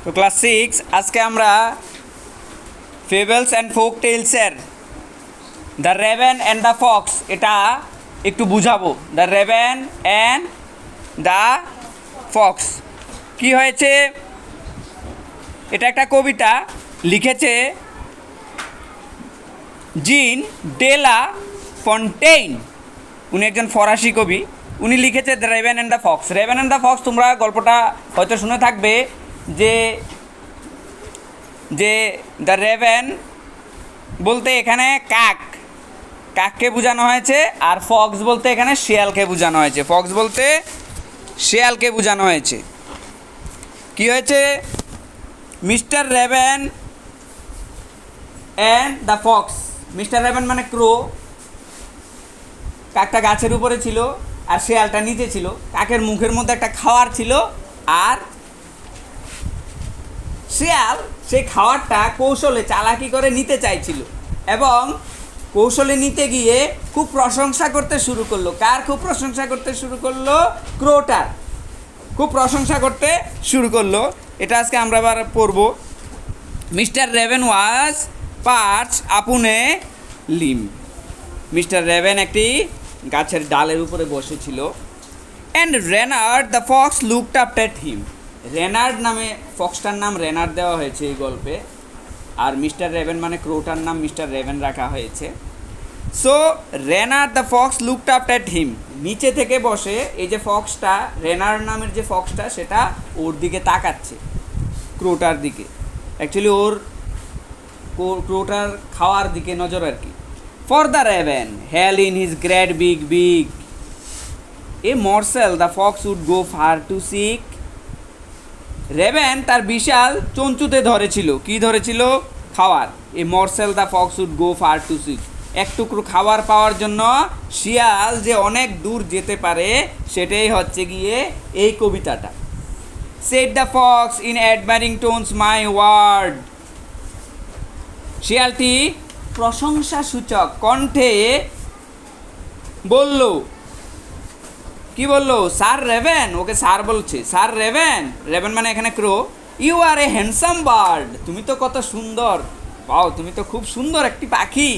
তো ক্লাস 6 আজকে আমরা ফেবলস অ্যান্ড ফোক টেলসের the raven and the fox এটা একটু বুঝাবো। The raven and the fox কি হয়েছে, এটা একটা কবিতা লিখেছে জিন ডে লা ফন্টেইন। উনি একজন ফরাসি কবি, উনি লিখেছে the raven and the Fox. Raven and the Fox তোমরা গল্পটা হয়তো শুনে থাকবে যে যে দ্য রেভেন বলতে এখানে কাককে বোঝানো হয়েছে, আর ফক্স বলতে এখানে শেয়ালকে বোঝানো হয়েছে। ফক্স বলতে শেয়ালকে বোঝানো হয়েছে। কি হয়েছে, mister Raven and the Fox. Mister Raven মানে ক্রো, কাকটা গাছের উপরে ছিল আর শেয়ালটা নিচে ছিল। কাকের মুখের মধ্যে একটা খাওয়ার ছিল, আর শেয়াল সেই খাওয়ারটা কৌশলে চালাকি করে নিতে চাইছিল, এবং কৌশলে নিতে গিয়ে খুব প্রশংসা করতে শুরু করলো। কার খুব প্রশংসা করতে শুরু করলো? ক্রোটার খুব প্রশংসা করতে শুরু করলো। এটা আজকে আমরা আবার পড়ব। Mister raven was perch upon a limb. Mister raven একটি গাছের ডালের উপরে বসেছিল। And Renard the fox looked after him. Renard নামে ফক্সটার নাম রেনার্ড দেওয়া হয়েছে এই গল্পে, আর মিস্টার রেভেন মানে ক্রোটার নাম মিস্টার রেভেন রাখা হয়েছে। So Renard the fox looked after him, নিচে থেকে বসে এই যে ফক্সটা, রেনার্ড নামের যে ফক্সটা সেটা ওর দিকে তাকাচ্ছে, ক্রোটার দিকে। অ্যাকচুয়ালি ওর ক্রোটার খাওয়ার দিকে নজর আর কি। For the raven held in his great big a morsel the fox would go far to seek. Raven তার বিশাল চঞ্চুতে ধরেছিল। কি ধরেছিল? খাওয়ার। A morsel the fox would go far to seek, এক টুকরো খাবার পাওয়ার জন্য শিয়াল যে অনেক দূর যেতে পারে, সেটাই হচ্ছে গিয়ে এই কবিতাটা। Said the fox in admiring tones my word. শিয়ালটি প্রশংসাসূচক কণ্ঠে বলল। কি বললো? স্যার রেভেন, ওকে স্যার বলছে। স্যার রেভেন, রেভেন মানে এখানে crow, you are a handsome bird. তুমি তো কত সুন্দর, বাও তুমি তো খুব সুন্দর একটি পাখি।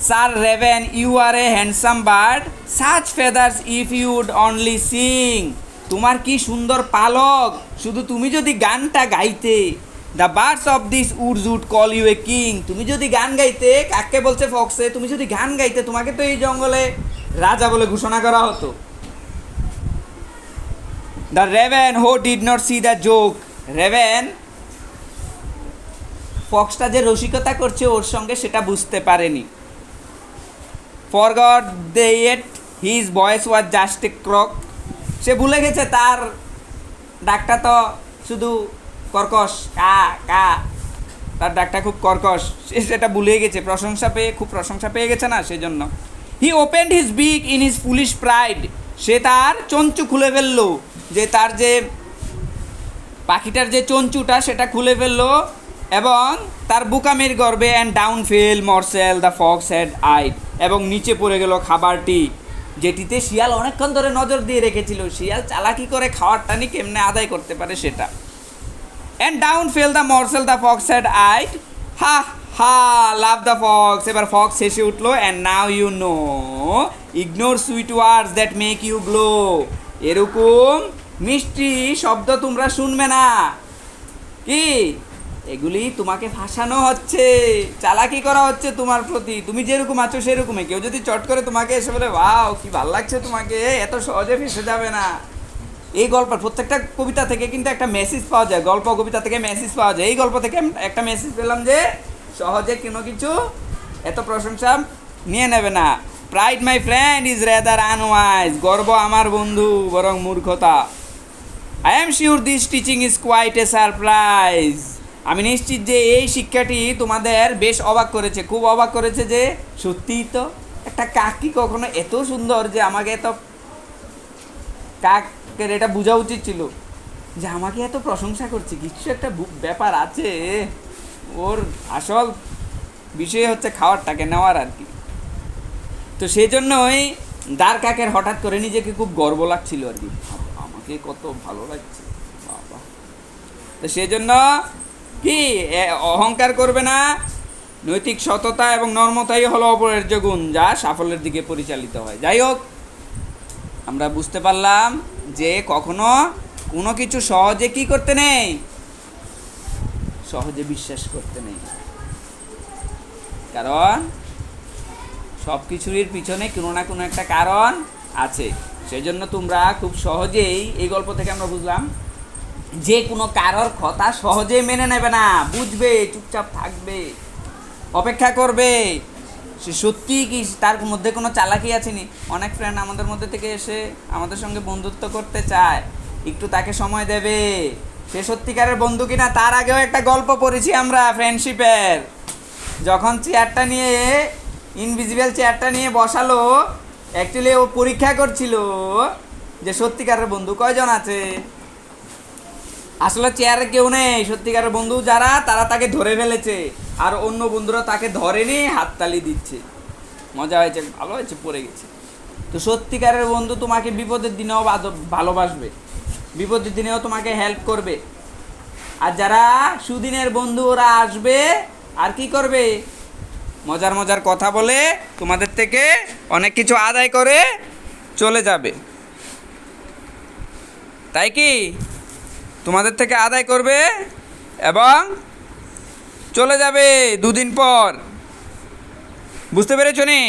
Sir raven, you are a handsome bird, such feathers if you'd only sing. তোমার কি সুন্দর পালক, শুধু তুমি যদি গানটা গাইতে। The birds of this woods would call you a king. তুমি যদি গান গাইতে, কাকে বলছে? ফক্সে। তুমি যদি গান গাইতে, তোমাকে তো এই জঙ্গলে রাজা বলে ঘোষণা করা হতো। The raven who did not see the joke. Raven ফক্সটা যে রসিকতা করছে ওর সঙ্গে, সেটা বুঝতে পারেনি। Forgot they it his voice was just a croak. সে ভুলে গেছে তার ডাকটা তো শুধু কর্কশ, কা কা, তার ডাকটা খুব কর্কশ। সে সেটা ভুলে গেছে, খুব প্রশংসা পেয়ে গেছে না, সেজন্য। He opened his big in his foolish pride. সে তার চঞ্চু খুলে ফেললো, যে তার যে পাখিটার যে চঞ্চুটা সেটা খুলে ফেললো, এবং তার বুকামির গর্বে। And down fell morsel the fox had eyed. এবং নিচে পড়ে গেল খাবারটি, যেটিতে শিয়াল অনেকক্ষণ ধরে নজর দিয়ে রেখেছিল। শিয়াল চালাকি করে খাওয়ারটা নিয়ে কেমনে আদায় করতে পারে সেটা। And down fell the morsel the fox had eyed. Ha ha laughed the fox. এবার ফক্স হেসে উঠলো। And now you know ignore sweet words that make you glow. এরকম মিষ্টি শব্দ তোমরা শুনবে না। কি? এগুলি তোমাকে ফাঁসানো হচ্ছে, চালাকি করা হচ্ছে তোমার প্রতি। তুমি যেরকম আছো সেরকমই। কেউ যদি চট করে তোমাকে এসে বলে, ওয়াও কি ভাল লাগছে তোমাকে, এত সহজে ফেসে যাবে না। এই গল্প প্রত্যেকটা কবিতা থেকে কিন্তু একটা মেসেজ পাওয়া যায়, গল্প কবিতা থেকে মেসেজ পাওয়া যায়। এই গল্প থেকে একটা মেসেজ পেলাম যে সহজে কোনো কিছু এত প্রশংসা নিয়ে নেবে না। Pride my friend is rather unwise. গর্ব আমার বন্ধু বরং মূর্খতা। I am sure this teaching is quite a surprise. আমি নিশ্চিত যে এই শিক্ষাটি তোমাদের বেশ অবাক করেছে, খুব অবাক করেছে। যে সত্যিই তো একটা কাক কি কখনো এত সুন্দর যে আমাকে এত, কাকের এটা বোঝা উচিত ছিল যে আমাকে এত প্রশংসা করছে, কিছু একটা ব্যাপার আছে। ওর আসল বিষয় হচ্ছে খাবারটাকে নেওয়ার আর কি। তো সেই জন্যই দার কাকের হঠাৎ করে নিজেকে খুব গর্ব লাগছিল আর কি, আমাকে কত ভালো লাগছে। বাবা। তো সেজন্য কি অহংকার করবে না। নৈতিক সততা এবং নর্মতাই হলো অপরিহার্য গুণ, যা সাফল্যের দিকে পরিচালিত হয়। যাই হোক, আমরা বুঝতে পারলাম যে কখনো কোনো কিছু সহজে কি করতে নেই, সহজে বিশ্বাস করতে নেই। কারণ সব কিছুর পিছনে কোনো না কোনো একটা কারণ আছে। সেজন্য তোমরা খুব সহজেই, এই গল্প থেকে আমরা বুঝলাম যে কোনো কারোর কথা সহজেই মেনে নেবে না, বুঝবে, চুপচাপ থাকবে, অপেক্ষা করবে সে সত্যি কি তার মধ্যে কোনো চালাকি আছে নি। অনেক ফ্রেন্ড আমাদের মধ্যে থেকে এসে আমাদের সঙ্গে বন্ধুত্ব করতে চায়, একটু তাকে সময় দেবে, সে সত্যিকারের বন্ধু কিনা। তার আগেও একটা গল্প পড়েছি আমরা ফ্রেন্ডশিপের, যখন চেয়ারটা নিয়ে, ইনভিজিবল চেয়ারটা নিয়ে বসালো, অ্যাকচুয়ালি ও পরীক্ষা করছিল যে সত্যিকারের বন্ধু কয়জন আছে। আসলে চেয়ারে কেউ নেই, সত্যিকারের বন্ধু যারা তারা তাকে ধরে ফেলেছে, আর অন্য বন্ধুরা তাকে ধরেনি, হাততালি দিচ্ছে, মজা হয়েছে, ভালো হয়েছে, পড়ে গেছে। তো সত্যিকারের বন্ধু তোমাকে বিপদের দিনেও ভালোবাসবে, বিপদের দিনেও তোমাকে হেল্প করবে। আর যারা সুদিনের বন্ধু, ওরা আসবে আর কি করবে, মজার মজার কথা বলে তোমাদের থেকে অনেক কিছু আদায় করে চলে যাবে। তাই কি তোমাদের থেকে আদায় করবে এবং চলে যাবে দুদিন পর। বুঝতে পেরেছো নি?